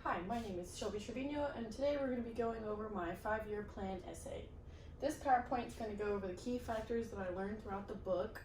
Hi, my name is Shelby Trevino, and today we're going to be going over my 5-year plan essay. This PowerPoint is going to go over the key factors that I learned throughout the book.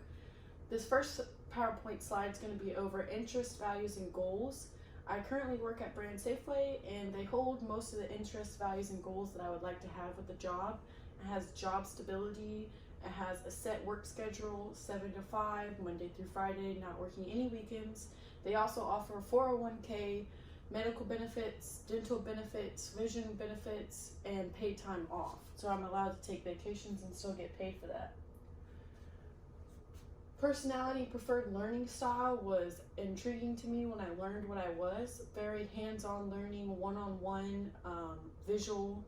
This first PowerPoint slide is going to be over interests, values, and goals. I currently work at Brand Safeway, and they hold most of the interests, values, and goals that I would like to have with the job. It has job stability, it has a set work schedule, 7 to 5, Monday through Friday, not working any weekends. They also offer 401k, medical benefits, dental benefits, vision benefits, and paid time off. So I'm allowed to take vacations and still get paid for that. Personality, preferred learning style was intriguing to me when I learned what I was. Very hands-on learning, one-on-one, visual.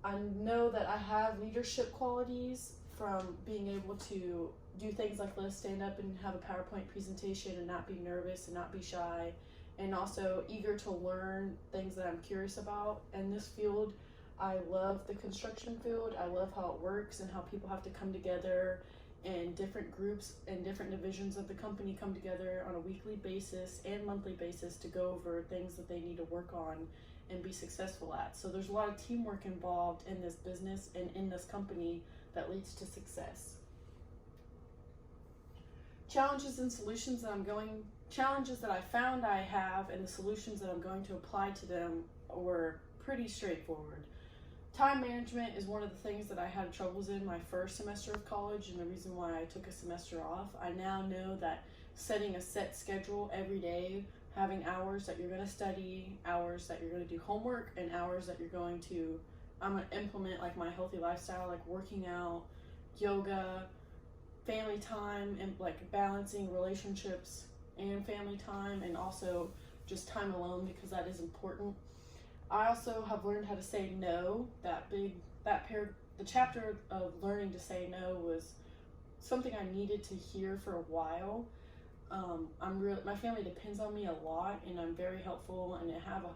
I know that I have leadership qualities from being able to do things like let's stand up and have a PowerPoint presentation and not be nervous and not be shy, and also eager to learn things that I'm curious about. In this field, I love the construction field. I love how it works and how people have to come together, and different groups and different divisions of the company come together on a weekly basis and monthly basis to go over things that they need to work on and be successful at. So there's a lot of teamwork involved in this business and in this company that leads to success. Challenges and solutions challenges that I found I have and the solutions that I'm going to apply to them were pretty straightforward. Time management is one of the things that I had troubles in my first semester of college, and the reason why I took a semester off. I now know that setting a set schedule every day, having hours that you're going to study, hours that you're going to do homework, and hours that I'm going to implement like my healthy lifestyle, like working out, yoga, family time, and like balancing relationships and family time, and also just time alone, because that is important. I also have learned how to say no. The chapter of learning to say no was something I needed to hear for a while. My family depends on me a lot, and I'm very helpful, and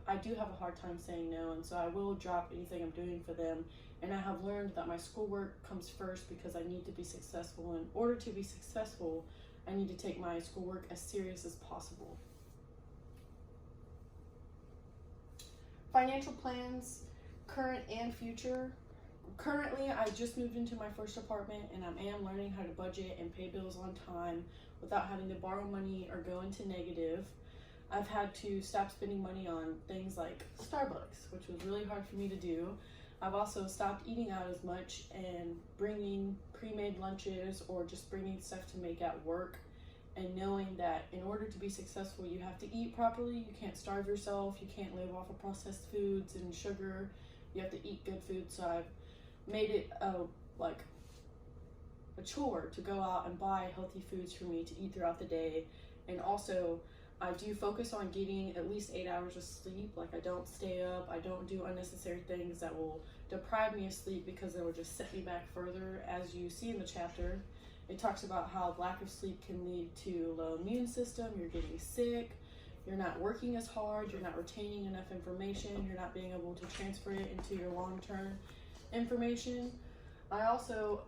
I do have a hard time saying no, and so I will drop anything I'm doing for them. And I have learned that my schoolwork comes first because I need to be successful. In order to be successful, I need to take my schoolwork as serious as possible. Financial plans, current and future. Currently, I just moved into my first apartment, and I am learning how to budget and pay bills on time without having to borrow money or go into negative. I've had to stop spending money on things like Starbucks, which was really hard for me to do. I've also stopped eating out as much and bringing pre-made lunches or just bringing stuff to make at work, and knowing that in order to be successful, you have to eat properly. You can't starve yourself. You can't live off of processed foods and sugar. You have to eat good food. So I've made it a chore to go out and buy healthy foods for me to eat throughout the day. And also, I do focus on getting at least 8 hours of sleep. Like, I don't stay up. I don't do unnecessary things that will deprive me of sleep, because it will just set me back further. As you see in the chapter, it talks about how lack of sleep can lead to low immune system. You're getting sick. You're not working as hard. You're not retaining enough information. You're not being able to transfer it into your long-term information. I also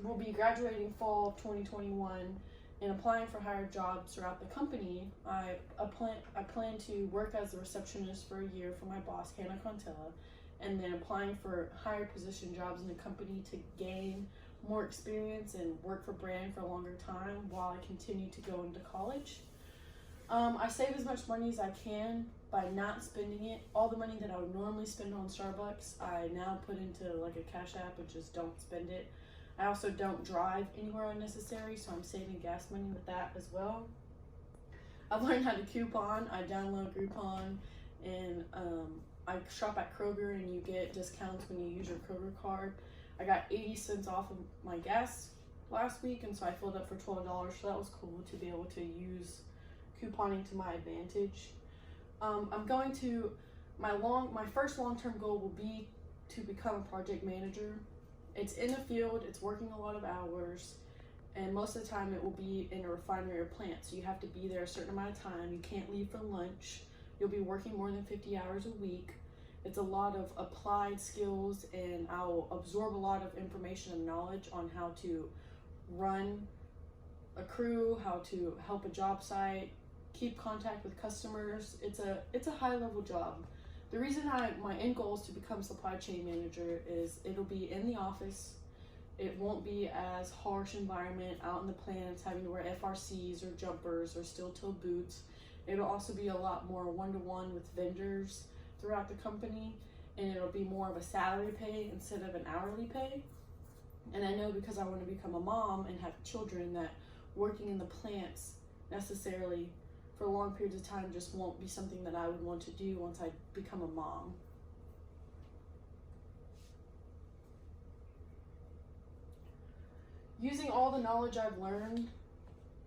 will be graduating fall of 2021 and applying for higher jobs throughout the company. I plan to work as a receptionist for a year for my boss, Hannah Contella, and then applying for higher position jobs in the company to gain more experience and work for Brand for a longer time while I continue to go into college. I save as much money as I can by not spending it. All the money that I would normally spend on Starbucks, I now put into like a cash app and just don't spend it. I also don't drive anywhere unnecessary, so I'm saving gas money with that as well. I've learned how to coupon. I download Groupon, and I shop at Kroger, and you get discounts when you use your Kroger card. I got 80 cents off of my gas last week, and so I filled up for $12, so that was cool to be able to use couponing to my advantage. My first long-term goal will be to become a project manager. It's in the field, it's working a lot of hours, and most of the time it will be in a refinery or plant, so you have to be there a certain amount of time. You can't leave for lunch. You'll be working more than 50 hours a week. It's a lot of applied skills, and I'll absorb a lot of information and knowledge on how to run a crew, how to help a job site, keep contact with customers. It's a high level job. The reason my end goal is to become supply chain manager is it'll be in the office. It won't be as harsh environment out in the plants having to wear FRCs or jumpers or steel-toe boots. It'll also be a lot more one-to-one with vendors throughout the company, and it'll be more of a salary pay instead of an hourly pay. And I know because I want to become a mom and have children that working in the plants necessarily for long periods of time just won't be something that I would want to do once I become a mom. Using all the knowledge I've learned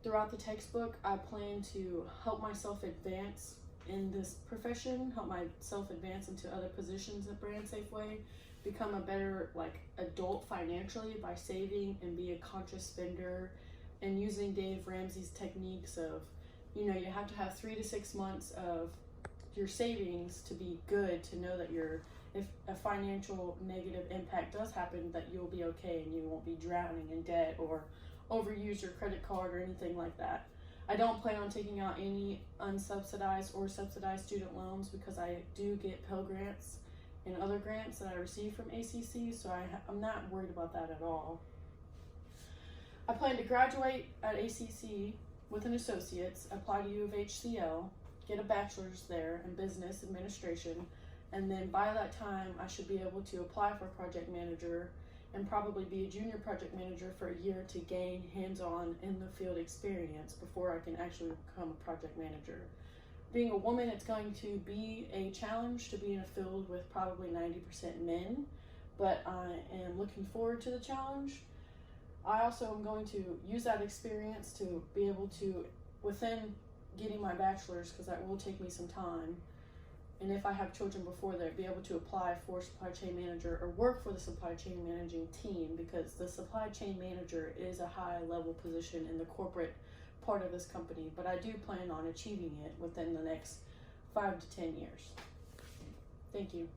throughout the textbook, I plan to help myself advance in this profession, help myself advance into other positions at Brand Safeway, become a better adult financially by saving and be a conscious spender, and using Dave Ramsey's techniques of, you have to have 3 to 6 months of your savings to be good, to know that if a financial negative impact does happen, that you'll be okay and you won't be drowning in debt or overuse your credit card or anything like that. I don't plan on taking out any unsubsidized or subsidized student loans because I do get Pell Grants and other grants that I receive from ACC, so I'm not worried about that at all. I plan to graduate at ACC with an associate's, apply to U of HCL, get a bachelor's there in business administration, and then by that time I should be able to apply for a project manager and probably be a junior project manager for a year to gain hands-on in the field experience before I can actually become a project manager. Being a woman, it's going to be a challenge to be in a field with probably 90% men, but I am looking forward to the challenge. I also am going to use that experience to be able to, within getting my bachelor's, because that will take me some time, and if I have children before that, be able to apply for supply chain manager or work for the supply chain managing team, because the supply chain manager is a high level position in the corporate part of this company, but I do plan on achieving it within the next 5 to 10 years. Thank you.